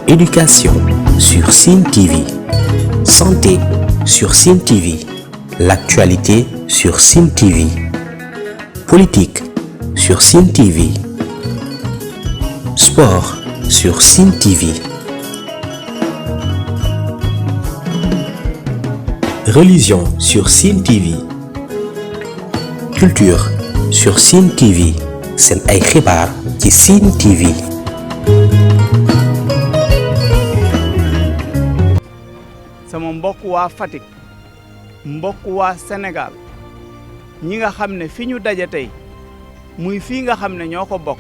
Éducation sur Sen TV, santé sur Sen TV, l'actualité sur Sen TV, politique sur Sen TV, sport sur Sen TV, religion sur Sen TV, culture sur Sen TV. Sen ay xibaar ci Sen TV. sama mbokk waa Fatick mbokk waa Sénégal ñi nga xam ne fi ñu daje tey muy fii nga xam ne ñoo ko bokk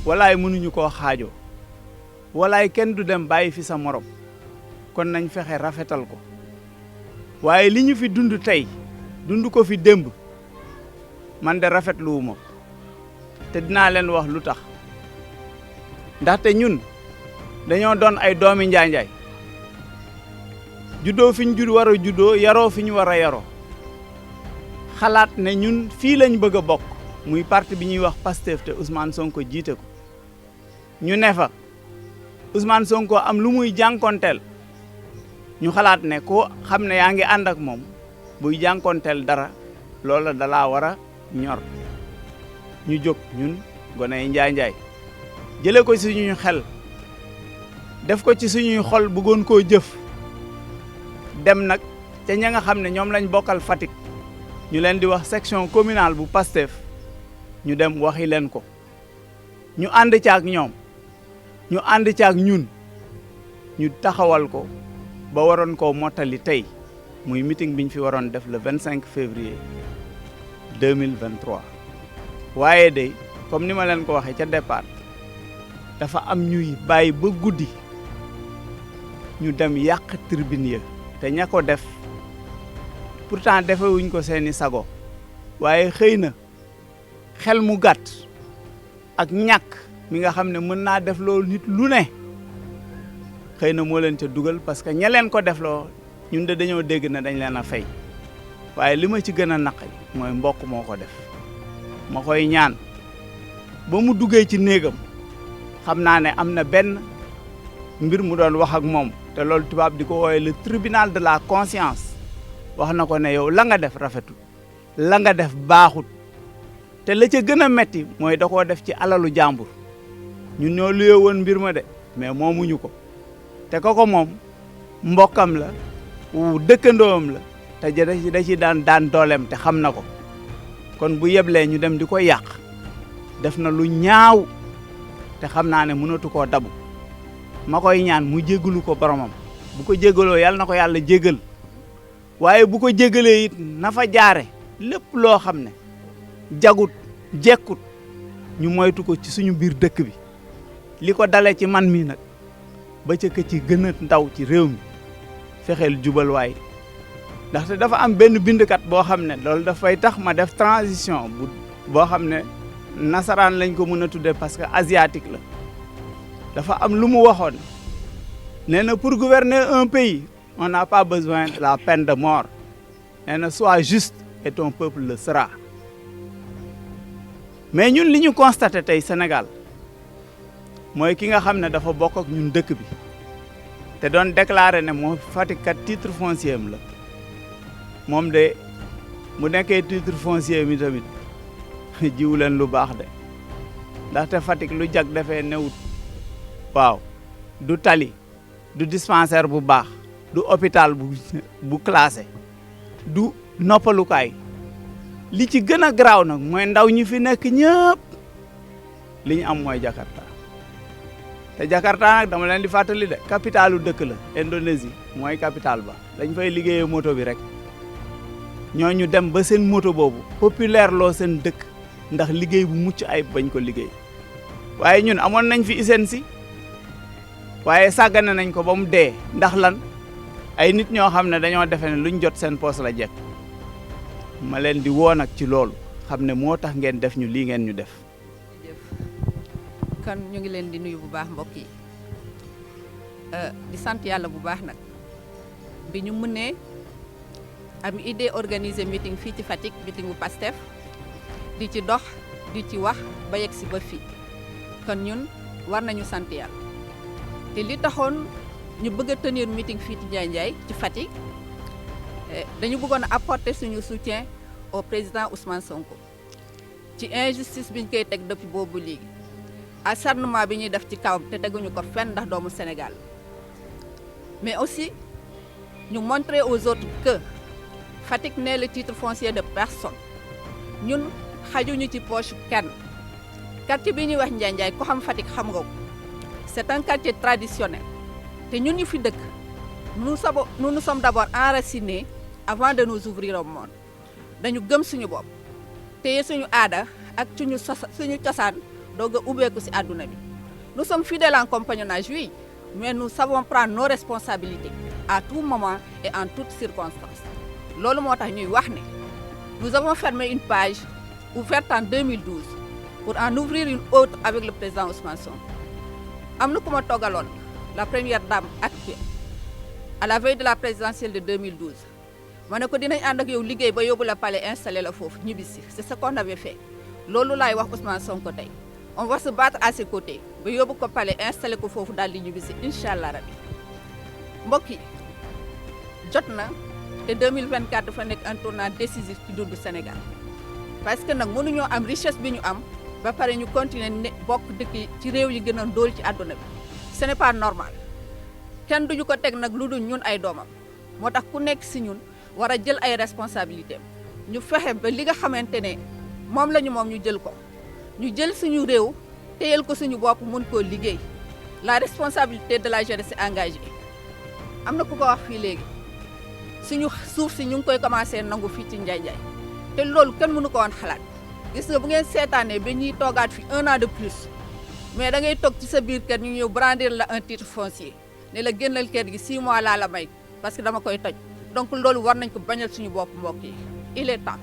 walaay mënuñu koo xaajoo walaay kenn du dem bàyyi fi sa morom kon nañ fexe rafetal ko waaye li ñu fi dund tey dund ko fi démb man de rafetluwuma te dinaa leen wax lu tax ndaxte ñun dañoo doon ay doomi njaanjaay juddoo fi ñu war a juddoo yaroo fi ñu war a yaroo xalaat ne ñun fii lañ bëgg a bokk muy parti bi ñuy wax Pastef te Ousmane Sonko jiite ko ñu ne fa Ousmane Sonko am lu muy jànkonteel ñu xalaat ne ko xam ne yaa ngi ànd ak moom buy jànkonteel dara loola dalaa war a ñor ñu jóg ñun gone yi njaay jële ko ci suñuy xel def ko ci suñuy xol bëggoon koo jëf dem nag ca ña nga xam ne ñoom lañ bokkal Fatick ñu leen di wax section communale bu Pastef ñu dem waxi leen ko ñu ànd caag ñoom ñu ànd caag ñun ñu taxawal ko ba waroon koo mottali tey muy meeting bi ñu fi waroon def le 25 février 2023 waaye de comme ni ma leen ko waxee ca départ dafa am ñuy bàyyi ba guddi ñu dem yàq tribune ya te ña ko def pourtant defewuñ ko seeni sago waaye xëy na xel mu gàtt ak ñàkk mi nga xam ne mën naa def loolu nit lu ne xëy na moo leen ca dugal parce que ña leen ko def loo ñun de dañoo dégg na dañ leen a fay waaye li ma ci gën a naqari mooy mbokk moo ko def ma koy ñaan ba mu duggee ci néegam xam naa ne am na benn mbir mu doon wax ak moom te loolu tubaab di ko wooye le tribunal de la conscience wax na ko ne yow la nga def rafetul la nga def baaxut te la ca gën a metti mooy da koo def ci alalu jàmbur ñun ñoo luye woon mbir ma de mais moomuñu ko te ko moom mbokkam la dëkkandoom la te da ci daan dooleem te xam na ko kon bu yeblee ñu dem di ko yàq def na lu ñaaw te xam naa ne mënatu koo dabu ma koy ñaan mu jéggalu ko boromam bu ko jéggaloo yàlla na ko yàlla jéggal waaye bu ko jéggalee it na fa jaare lépp loo xam ne jagut jekkut ñu moytu ko ci suñu biir dëkk bi li ko dale ci man mi nag ba ca ka ci gën a ndaw ci réew mi fexeel jubal waay ndaxte dafa am benn bindkat boo xam ne loolu dafay tax ma def transition boo xam ne nasaraan lañ ko mën a tudde parce que asiatique la dafa am lu mu waxoon nee na pour gouverner un pays on n'a pas besoin de la peine de mort nee na sois juste et ton peuple le sera mais ñun li ñu constaté tey Sénégal mooy ki nga xam ne dafa bokk ak ñun dëkk bi te doon déclaré ne moo Fatick kat titre foncier am la moom de mu nekkee titre foncier mi tamit jiwu leen lu baax de ndaxte Fatick lu jag defee newut waaw du tali du dispensaire bu baax du hôpital bu classé du noppalukaay li ci gën a garaaw nag mooy ndaw ñi fi nekk ñëpp li ñu am mooy Jakarta te Jakarta nag dama leen di fàttali de capitalu dëkk la Indonésie mooy capital ba dañ fay liggéeyee moto bi rek ñooñu dem ba seen moto boobu populaire loo seen dëkk ndax liggéey bu mucc ayib bañ ko liggéey waaye ñun amoon nañ fi ISEN si waaye sàggane nañ ko ba mu dee ndax lan ay nit ñoo xam ne dañoo defe ne luñ jot seen poos la jekk ma leen di woo nag ci loolu xam ne moo tax ngeen def ñu lii ngeen ñu def. kon ñu ngi leen di nuyu bu baax mbokk yi di sant yàlla bu baax nag bi ñu mënee am idée organiser meeting fii ci Fatick meeting bu Pastef di ci dox di ci wax ba yegg si ba fii kon ñun war nañu sant yàlla te li taxoon ñu bëgg a tenir meeting fii ci Ndiaye ci Fatick dañu bëggoon a apporter suñu soutien au président Ousmane Sonko ci injustice bi ñu koy teg depuis boobu léegi acharnement bi ñuy def ci kawam te teguñu ko fenn ndax doomu Sénégal mais aussi ñu montrer aux autres que Fatick n'est le titre foncier de personne ñun xajuñu ci poche kenn quartier bi ñuy wax Ndiaye ku xam Fatick xam nga ko c'est un quartier traditionnel te ñun ñu fi dëkk nous sommes d'abord enracinés avant de nous ouvrir au monde dañu gëm suñu bopp téye suñu aada ak suñu cosaan doog a ubbeeku ci àdduna bi nous sommes fidèles en compagnonnage oui mais nous savons prendre nos responsabilités à tout moment et en toutes circonstances loolu moo tax ñuy wax ne nous avons fermé une page ouverte en 2012 pour en ouvrir une autre avec le président Ousmane Sonko am na ku ma toogaloon la première dame actuelle à la veille de la présidentielle de 2012 ma ne ko dinañ ànd ak yow liggéey ba yóbbu la palais installé la foofu ñibbisi c'est ce qu'on avait fait loolu laay wax Ousmane Sonko tey on va se battre à ses côtés ba yóbbu ko palais installé ko foofu daal di ñibbisi incha allah rabi mbokk yi jot na te 2024 dafa nekk un tournant décisif ci dundu Sénégal parce que nag mënuñoo am richesse bi ñu am ba pare ñu continuer ne bokk dëkk ci réew yi gën a ndóol ci àdduna bi ce n'est pas normal kenn duñu ko teg nag lu dul ñun ay doomam moo tax ku nekk si ñun war a jël ay responsabilités ñu fexe ba li nga xamante ne moom la ñu moom ñu jël ko ñu jël suñu réew téyel ko suñu bopp mun koo liggéey la responsabilité de la jeunesse est engagée am na ku ko wax fii léegi suñu suuf si ñu ngi koy commencé nangu fii ci Ndiaye te loolu kenn mënu ko woon xalaat gis nga bu ngeen seetaanee ba ñuy toogaat fi 1 an de plus mais da ngay toog ci sa biir kër ñu ñëw brandir la un titre foncier ne la génnal kër gi 6 mois laa la may parce que dama koy toj donc loolu war nañ ko bañal suñu bopp mbokk yi il est temps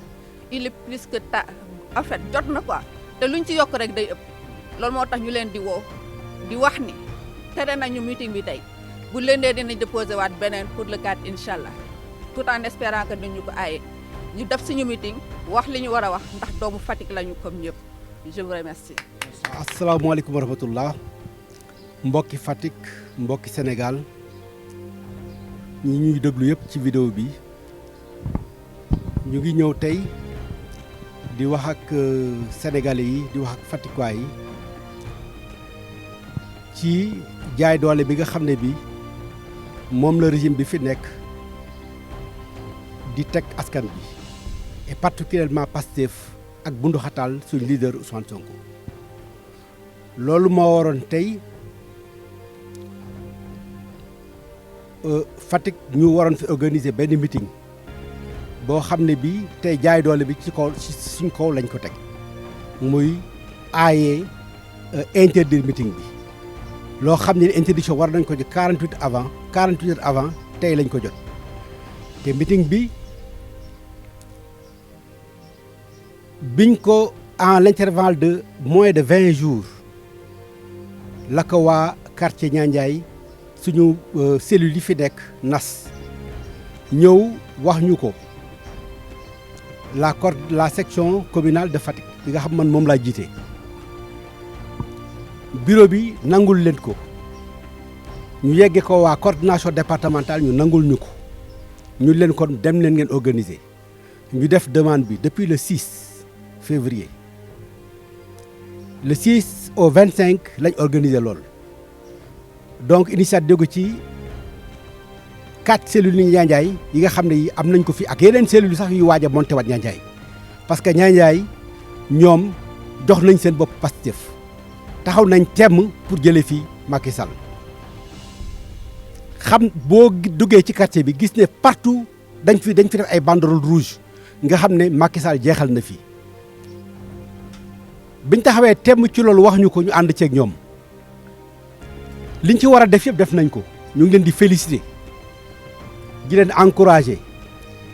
il est plus que temps en fait jot na quoi te luñ ci yokk rek day ëpp loolu moo tax ñu leen di woo di wax ni tere nañu meeting bi tey bu leen dee dinañ déposé waat beneen pour le 4 incha allah tout en espérant que duñu ko aaye ñu def suñu meeting wax li ñu war a wax ndax doomu Fatick lañu comme ñëpp je vous remercie. asalaamaaleykum wa rahmatullah mbokki Fatick mbokki Sénégal ñi ñuy déglu yëpp ci vidéo bi ñu ngi ñëw tey di wax ak sénégalais yi di wax ak Fatickois yi ci jaay doole bi nga xam ne bi moom la régime bi fi nekk di teg askan bi et particulièrement Pastef ak bunduxataal suñu leader Ousmane Sonko loolu moo waroon tey Fatick ñu waroon fi organiser benn meeting boo xam ne bi tey jaay doole bi ci kaw suñ kaw lañ ko teg muy aaye interdire meeting bi loo xam ne interdiction war nañ ko jot 48 heures avant tey lañ ko jot te meeting bi biñ ko en l'intervalle de moins de 20 jours la ko waa quartier Niandiaye suñu cellules yi fi nekk nas ñëw wax ñu ko la section communale de Fatick bi nga xam man moom laa jiite bureau bi nangul leen ko ñu yegge ko waa coordination départementale ñu nangul ñu ko ñu leen kon dem leen ngeen organiser ñu def demande bi depuis le 6 février le 6 au 25 lañ organiser loolu donc initiative déggu ci 4 cellules yi Niandiaye yi nga xam ne yi am nañ ko fi ak yeneen cellules sax yu waaj a monté waat Niandiaye parce que Niandiaye ñoom jox nañ seen bopp Pastef taxaw nañ temm pour jëlee fi Macky Sall xam boo duggee ci quartier bi gis ne partout dañ fi def ay banderole rouge nga xam ne Macky Sall jeexal na fii biñ taxawee temm ci loolu wax ñu ko ñu ànd ceeg ñoom liñ ci war a def yëpp def nañ ko ñu ngi leen di féliciter di leen encourager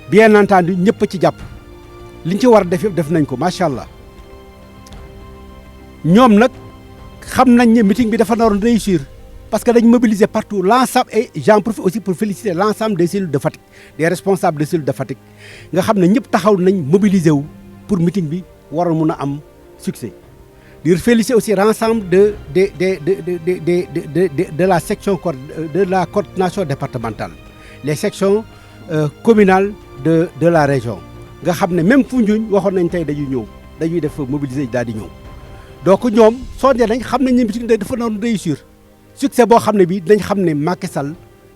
bien entendu ñëpp ci jàpp liñ ci war a def yëpp def nañ ko macha allah ñoom nag xam nañ ne meeting bi dafa naroon réussir parce que dañ mobiliser partout l'ensemble et j'en profite aussi pour féliciter l'ensemble des cellules de Fatick des responsables des cellules de Fatick nga xam ne ñëpp taxaw nañ mobiliser wu pour meeting bi waroon mun a am succès di féliciter aussi l'ensemble de la section de la coordination départementale les sections communales de la région nga xam ne même Foundiougne waxoon nañ tey dañuy def mobiliser daal di ñëw donc ñoom sonde nañ xam nañ ne meeting dafa doon réussir succès boo xam ne bii dañ xam ne Macky Sall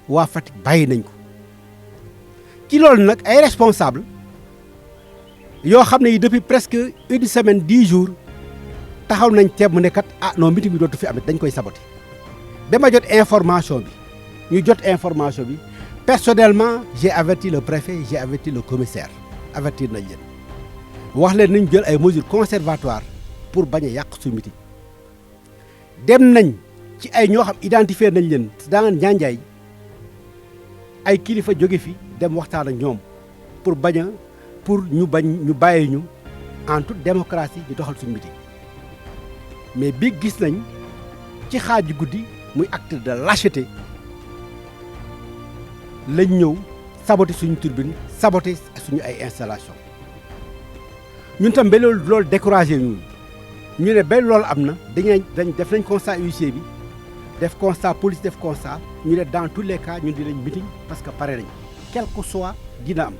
waa Fatick bàyyi nañ ko ci loolu nag ay responsable yoo xam ne yi depuis presque une semaine 10 jours taxaw nañ teeb mu ne kat non meeting bi dootu fi amit dañ koy saboter dama jot information bi ñu jot information bi personnellement j'ai averti le préfet j'ai averti le commissaire avertir nañ leen wax leen nañ jël ay mesures conservatoires pour bañ a yàq suñu meeting dem nañ ci ay ñoo xam identifier nañ leen dans Njanjaay ay kilifa jóge fi dem waxtaan ak ñoom pour ñu bàyyi ñu en toute démocratie ñu doxal suñu meeting mais bi gis nañ ci xaaju guddi muy acte de lâcheté lañ ñëw saboter suñu turbine saboter suñu ay installation ñun tam ba loolu découragé ñu ne ba loolu am na def nañ constat huissier bi def constat police def constat ñu ne dans tous les cas ñun dinañ meeting parce que pare nañ quel que soit dina am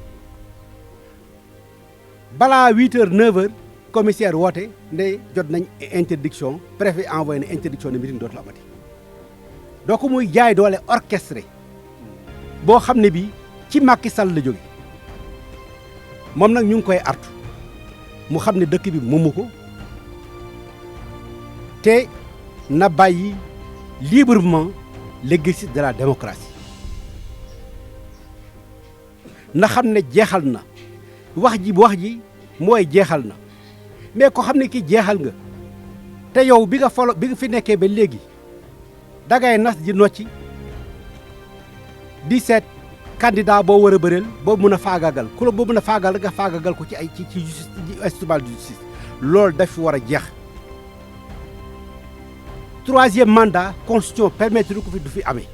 balaa 8h 9h commissaire woote ne jot nañ interdiction préfet envoyé na interdiction de meeting dootul amati donc muy jaay doole orchestré boo xam ne bii ci Macky Sall la jóge moom nag ñu ngi koy artu mu xam ne dëkk bi moomu ko te na bàyyi librement l'exercice de la démocratie na xam ne jeexal na wax ji mooy jeexal na mais ko xam ne ki jeexal nga te yow bi nga fi nekkee ba léegi dangay nas ji nocci di seet candidat boo war a bëreel boo mën a faagagal ku la boo mën a faagagal nga faagagal ko ci justice instrument de justice loolu daf fi war a jeex 3e mandat constitution permettre ko fi du fi amee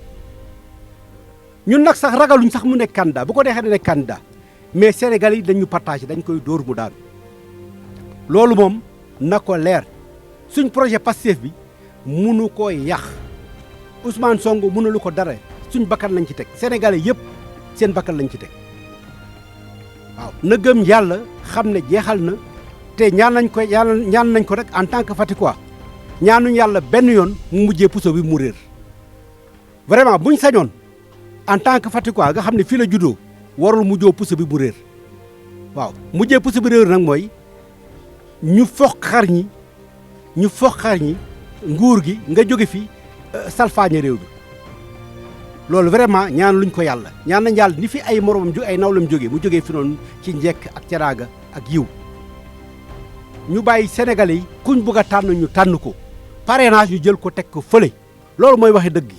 ñun nag sax ragaluñ sax mu nekk candidat bu ko neexee ne nekk candidat mais Sénégalais yi dañu partagé dañ koy dóor mu daanu loolu moom na ko leer suñ projet Pastef bi munu ko yàq Ousmane Sonko mënulu ko dara suñ bakkan lañ ci teg Sénégalais yëpp seen bakkan lañ ci teg waaw na gëm yàlla xam ne jeexal na te ñaan nañ ko rek en tant que Faticois ñaanuñ yàlla benn yoon mu mujjee puso bi mu réer vraiment buñ sañoon en tant que Faticois nga xam ne fii la juddoo warul mujjoo puso bi mu réer waaw mujjee puso bi réer nag mooy ñu foq xar ñi nguur gi nga jóge fi salfaañe réew bi loolu vraiment ñaan luñ ko yàlla ñaan nañ yàlla ni fi ay moromam ay nawlam jóge mu jógee fi noonu ci njekk ak teraaga ak yiw ñu bàyyi sénégalais yi kuñ bëgg a tànn ñu tànn ko parrainage ñu jël ko teg ko fële loolu mooy waxe dëgg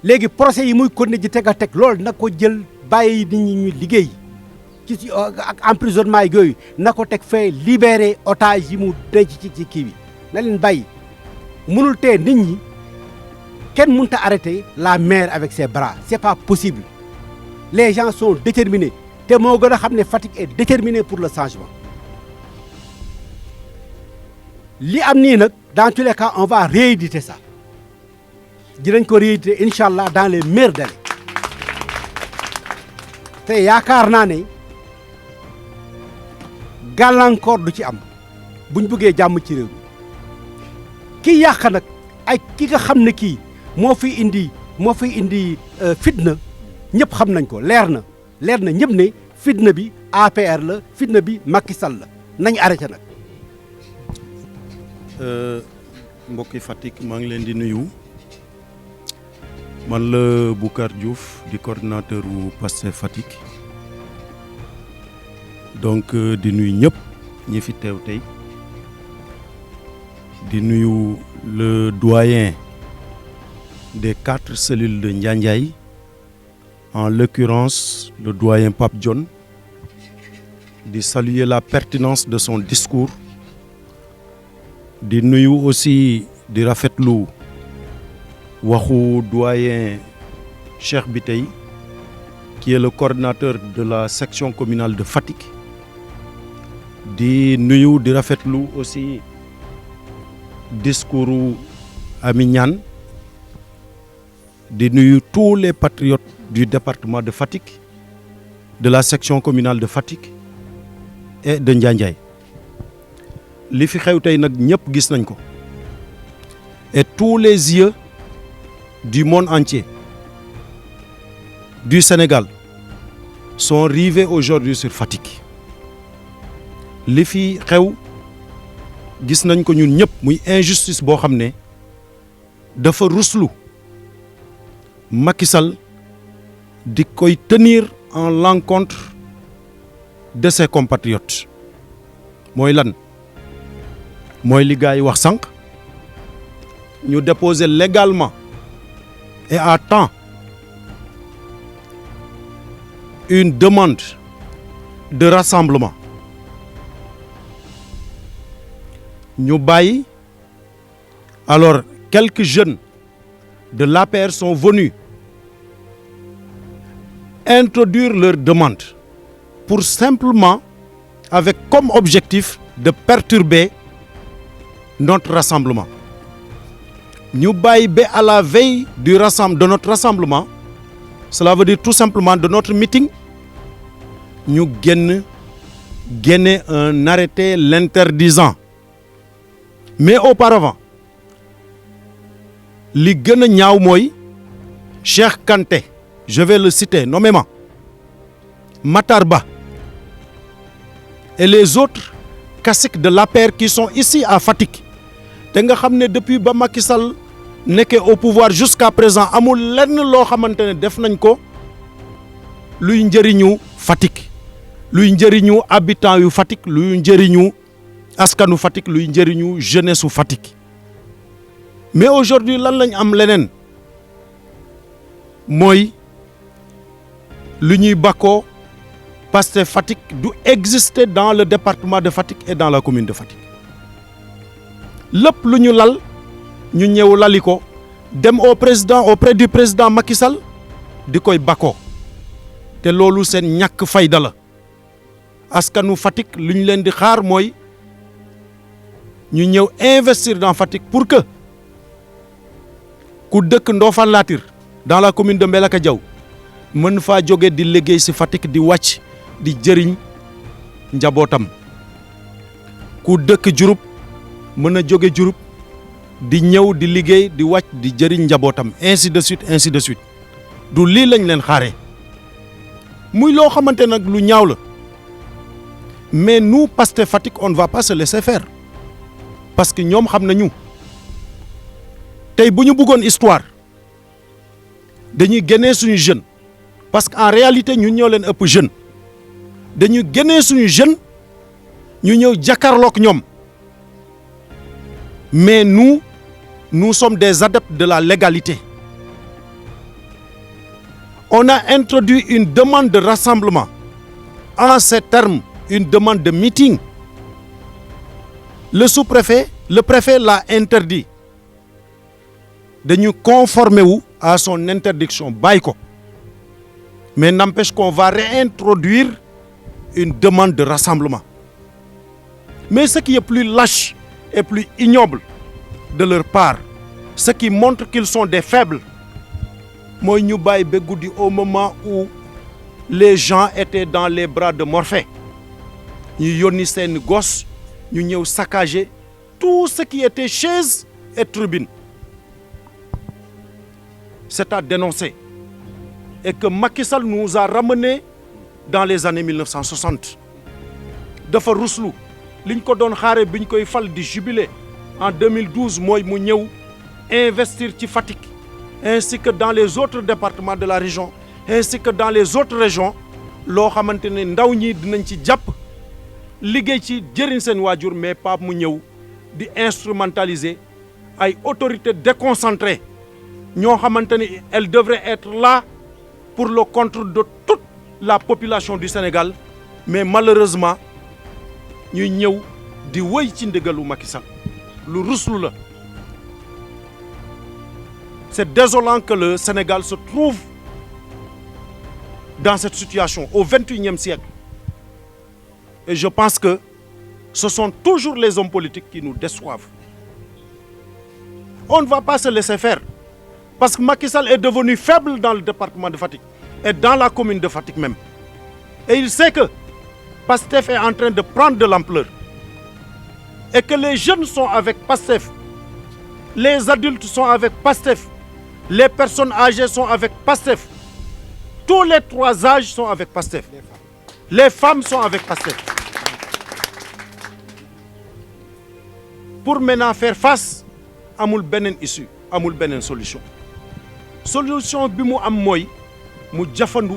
léegi procès yi muy continuer ji teg a teg loolu na ko jël bàyyi nit ñi ñu liggéey ci ak emprisonnement yi yooyu na ko teg fee libérer otage yi mu denc ci kii bi na leen bàyyi mënul tee nit ñi kenn mënut a arrêter la mer avec ses bras c'est pas possible les gens sont déterminés te moo gën a xam ne Fatick est déterminé pour le changement li am nii nag dans tous les cas on va rééditer ça dinañ ko rééditer incha allah dans les meilleurs délais te yaakaar naa ne gàllankoor du ci am buñ bëggee jàmm ci réew mi ki yàq nag ay ki nga xam ne kii moo fi indi fitna ñëpp xam nañ ko leer na ñëpp ne fitna bi APR la fitna bi Macky Sall la nañ arrêté nag. mbokki Fatick maa ngi leen di nuyu man la Boucar Diouf di coordinateur wu Pastef Fatick donc di nuyu ñëpp ñi fi teew tey di nuyu le doyen des 4 cellules de Njanjaay en l'occurrence le doyen Pape Dione di saluer la pertinence de son discours di nuyu aussi di rafetlu waxu doyen Cheikh Biteye qui est le coordinateur de la section communale de Fatick di nuyu di rafetlu aussi discours Ami Niane di nuyu tous les patriotes du département de Fatick, de la section communale de Fatick et de Ndiandiaye. Li fi xew tey nag ñëpp gis nañ ko et tous les yeux du monde entier, du Sénégal, sont rivés aujourd'hui sur Fatick. Li fi xew gis nañ ko ñun ñëpp muy injustice boo xam ne dafa ruslu Macky Sall di koy tenir en l'encontre de ses compatriotes. Mooy lan mooy li gars yi wax sànq ñu déposer légalement et à temps une demande de rassemblement. Ñu bàyyi alors quelques jeunes de l'APR sont venus introduire leur demande pour simplement avec comme objectif de perturber notre rassemblement. Ñu bàyyi ba à la veille de notre rassemblement, cela veut dire tout simplement de notre meeting, ñu génne un arrêté l'interdisant. Mais auparavant li gën a ñaaw mooy Cheikh Kanté, je vais le citer nommément, Matar Ba et les autres caciques de l'APR qui sont ici à Fatick te nga xam ne depuis ba Macky Sall nekkee au pouvoir jusqu'à présent amul lenn loo xamante ne def nañ ko luy njëriñu Fatick, luy njëriñu habitants yu Fatick, luy njëriñu askanu Fatick, luy njëriñu jeunesse su Fatick. Mais aujourd'hui lan lañ am leneen mooy lu ñuy bakkoo Pastef Fatick du exister dans le département de Fatick et dans la commune de Fatick. Lépp lu ñu lal ñu ñëw lali ko dem auprès du président Macky Sall di koy bakkoo te loolu seen ñàkk fayda la. Askanu Fatick lu ñu leen di xaar mooy ñu ñëw investir dans Fatick pour que ku dëkk Ndofane Latir dans la commune de Mbelaka Diaw mën faa jóge di liggéey ci Fatick di wàcc di jëriñ njabootam. Ku dëkk Diouroup mën a jóge Diouroup di ñëw di liggéey di wàcc di jëriñ njabootam, ainsi de suite ainsi de suite. Du lii lañ leen xaaree muy loo xamante nag lu ñaaw la. Mais nous Pastef Fatick on ne va pas se laisser faire parce que ñoom xam nañu tey bu ñu bëggoon histoire dañuy génnee suñu jeune parce que en réalité ñun ñoo leen ëpp jeune dañuy génnee suñu jeune ñu ñëw jàkkaarloog ñoom. Mais nous sommes des adeptes de la légalité. On a introduit une demande de rassemblement, en ces termes une demande de meeting. Le sous-préfet, le préfet l'a interdit. Dañu conformer wu à son interdiction bàyyi ko. Mais n'empêche qu'on va réintroduire une demande de rassemblement. Mais ce qui est plus lâche et plus ignoble de leur part, ce qui montre qu'ils sont des faibles, mooy ñu bàyyi ba guddi au moment où les gens étaient dans les bras de Morphée ñu yónni seen gos ñu ñëw saccager tout ce qui était chaises et tribunes. C'est à dénoncer et que Macky Sall nous a ramenés dans les années 1960. Dafa ruslu liñ ko doon xaare biñ koy fal di jubilé en 2012 mooy mu ñëw investir ci Fatick ainsi que dans les autres départements de la région ainsi que dans les autres régions loo xamante ne ndaw ñi dinañ ci jàpp liggéey ci jëriñ seen waajur mais pas mu ñëw di instrumentaliser ay autorités déconcentrées ñoo xamante ne elles devraient être là pour le contrôle de toute la population du Sénégal mais malheureusement ñuy ñëw di wëy ci ndigalu Macky Sall lu ruslu la. C'est désolant que le Sénégal se trouve dans cette situation au XXIe siècle. Et je pense que ce sont toujours les hommes politiques qui nous déçoivent. On ne va pas se laisser faire. Parce que Macky Sall est devenu faible dans le département de Fatick et dans la commune de Fatick même. Et il sait que PASTEF est en train de prendre de l'ampleur. Et que les jeunes sont avec PASTEF. Les adultes sont avec PASTEF. Les personnes âgées sont avec PASTEF. Tous les 3 âges sont avec PASTEF. Les femmes sont avec PASTEF. Pour maintenant faire face, amul benen issue, amul benen solution. Solution bi mu am moy mu jafandu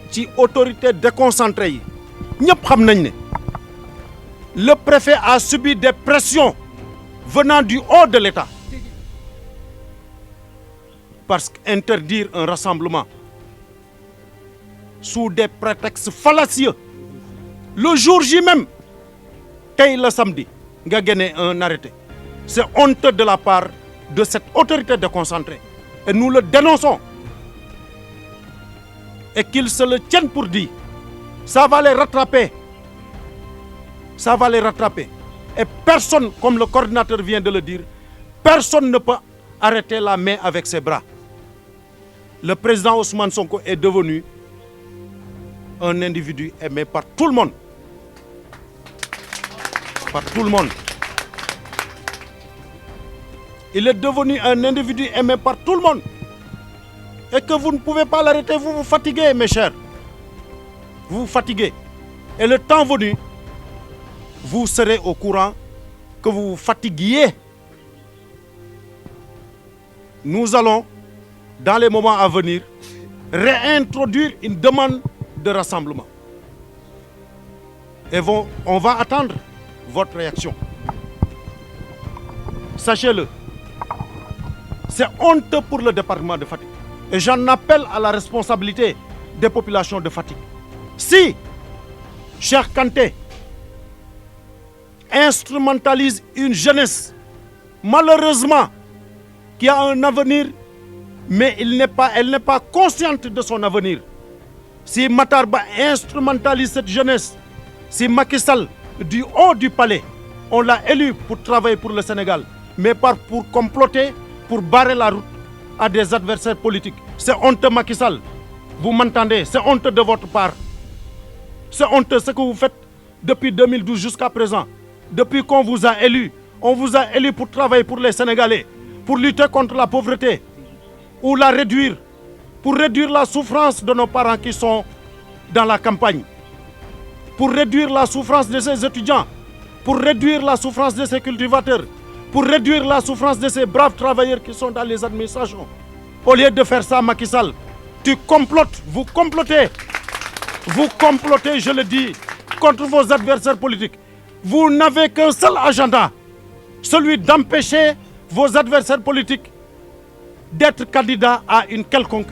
ci autorité déconcentrée yi. Ñëpp xam nañ ne le préfet a subi des pressions venant du haut de l'État. Parce qu'interdire un rassemblement sous des prétextes fallacieux, le jour J même, tey le samedi, nga génne un arrêté. C'est honteux de la part de cette autorité déconcentrée. Et nous le dénonçons. Et qu'ils se le tiennent pour dire. Ça va les rattraper. Ça va les rattraper. Et personne, comme le coordinateur vient de le dire, personne ne peut arrêter la main avec ses bras. Le président Ousmane Sonko est devenu un individu aimé par tout le monde. Par tout le monde. Il est devenu un individu aimé par tout le monde. Et que vous ne pouvez pas l'arrêter, vous vous fatiguez, mes chers. Vous vous fatiguez. Et le temps venu, vous serez au courant que vous vous fatiguiez. Nous allons, dans les moments à venir, réintroduire une demande de rassemblement. Et on va attendre votre réaction. Sachez-le, c'est honteux pour le département de Fatick. Et j'en appelle à la responsabilité des populations de Fatick. Si Cheikh Kanté instrumentalise une jeunesse, malheureusement, qui a un avenir, mais elle n'est pas consciente de son avenir. Si Matar Ba instrumentalise cette jeunesse, si Macky Sall, du haut du palais, on l'a élu pour travailler pour le Sénégal, mais pas pour comploter, pour barrer la route à des adversaires politiques. C'est honteux, Macky Sall. Vous m'entendez? C'est honteux de votre part. C'est honteux ce que vous faites depuis 2012 jusqu'à présent. Depuis qu'on vous a élu, on vous a élu pour travailler pour les Sénégalais, pour lutter contre la pauvreté, ou la réduire, pour réduire la souffrance de nos parents qui sont dans la campagne, pour réduire la souffrance de ces étudiants, pour réduire la souffrance de ces cultivateurs, pour réduire la souffrance de ces braves travailleurs qui sont dans les administrations. Au lieu de faire ça, Macky Sall, tu complotes, vous complotez, je le dis, contre vos adversaires politiques. Vous n'avez qu'un seul agenda, celui d'empêcher vos adversaires politiques d'être candidats à une quelconque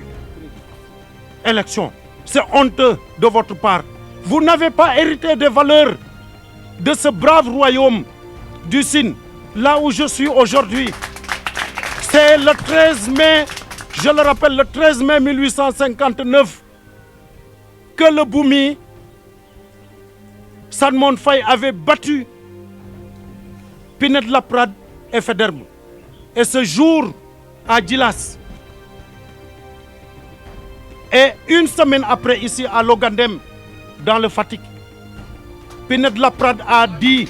élection. C'est honteux de votre part. Vous n'avez pas hérité des valeurs de ce brave royaume du Sine, là où je suis aujourd'hui. C'est le 13 mai, je le rappelle, le 13 mai 1859, que le Boumi, Salmon Faye avait battu Pinède Laprade et Faidherbe. Et ce jour, à Djilas, et une semaine après, ici à Logandem, dans le Fatick, Pinède Laprade a dit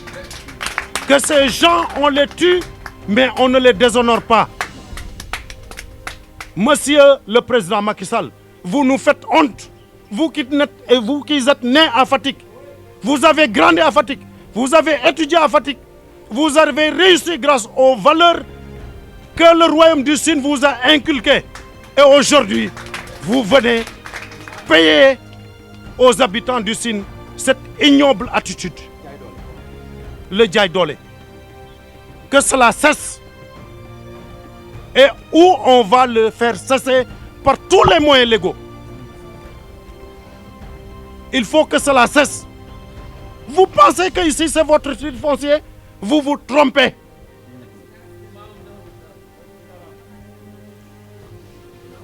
que ces gens, on les tue, mais on ne les déshonore pas. Monsieur le président Macky Sall, vous nous faites honte. Vous qui êtes né à Fatick, vous avez grandi à Fatick, vous avez étudié à Fatick, vous avez réussi grâce aux valeurs que le royaume du Sine vous a inculquées. Et aujourd'hui, vous venez payer aux habitants du Sine cette ignoble attitude. Le Djaï Dole. Que cela cesse. Et où on va le faire cesser par tous les moyens légaux. Il faut que cela cesse. Vous pensez que ici c'est votre titre foncier? Vous vous trompez.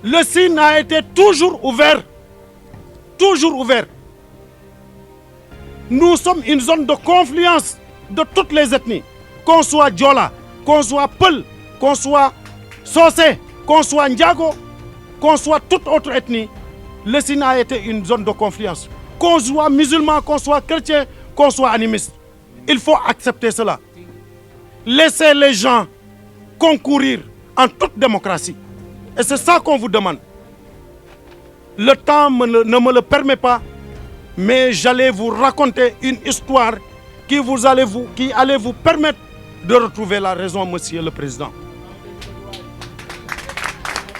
Le Sine a été toujours ouvert. Toujours ouvert. Nous sommes une zone de confluence de toutes les ethnies. Qu'on soit Diola, qu'on soit Peul, qu'on soit Socé, qu'on soit Ndiago, qu'on soit toute autre ethnie, le Sine a été une zone de confiance. Qu'on soit musulman, qu'on soit chrétien, qu'on soit animiste. Il faut accepter cela. Laissez les gens concourir en toute démocratie. Et c'est ça qu'on vous demande. Le temps ne me le permet pas, mais j'allais vous raconter une histoire qui allait vous permettre de retrouver la raison, Monsieur le Président.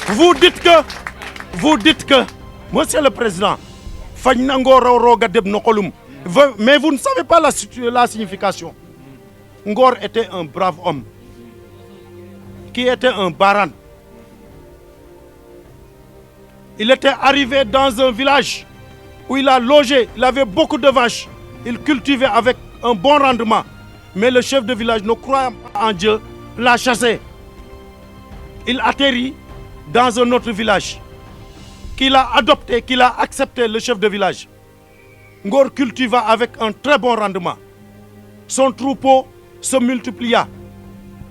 Vous dites que, Monsieur le Président, mais vous ne savez pas la signification. Ngor était un brave homme, qui était un baran. Il était arrivé dans un village où il a logé, il avait beaucoup de vaches, il cultivait avec un bon rendement. Mais le chef de village, ne croyant pas en Dieu, l'a chassé. Il atterrit dans un autre village, qu'il a adopté, qu'il a accepté, le chef de village. Ngor cultiva avec un très bon rendement. Son troupeau se multiplia.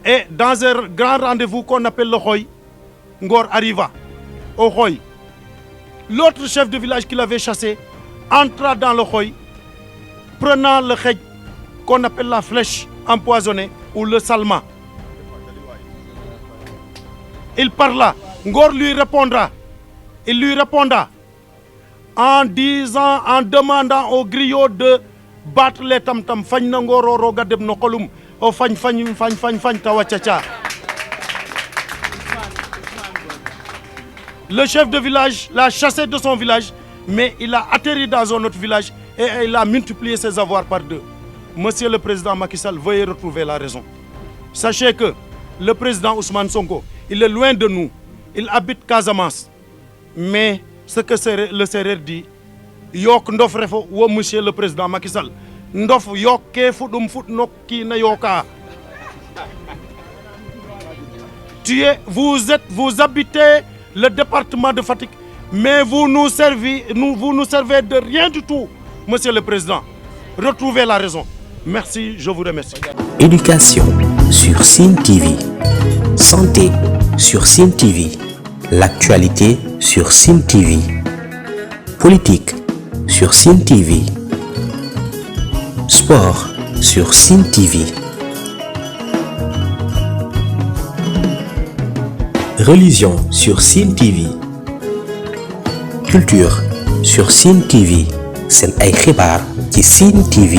Et dans un grand rendez-vous qu'on appelle le Khoy, Ngor arriva au Khoy. L'autre chef de village qu'il avait chassé entra dans le Khoy, prenant le khej qu'on appelle la flèche empoisonnée ou le salma. Il parla. Ngor lui répondra. Il lui répondra en demandant au griot de battre les tam-tam. Fagn ngoro roga deb no kolum o fagn tawachacha. Le chef de village l'a chassé de son village, mais il a atterri dans un autre village et il a multiplié ses avoirs par 2. Monsieur le Président Macky Sall, veuillez retrouver la raison. Sachez que le président Ousmane Sonko, il est loin de nous. Il habite Casamance. Mais ce que le Sérère dit, yok ndof refo wo Monsieur le Président Macky Sall. Ndof yok ke fudum fut nok ki na yoka. Vous habitez le département de Fatick, mais vous nous servez de rien du tout, Monsieur le Président. Retrouvez la raison. Merci, je vous remercie. Éducation sur Sine TV. Santé sur Sine TV. L'actualité sur Sine TV. Politique sur Sine TV. Sport sur Sine TV. Religion sur Sine TV. Culture sur Sine TV. C'est un xibaar ci Sine TV.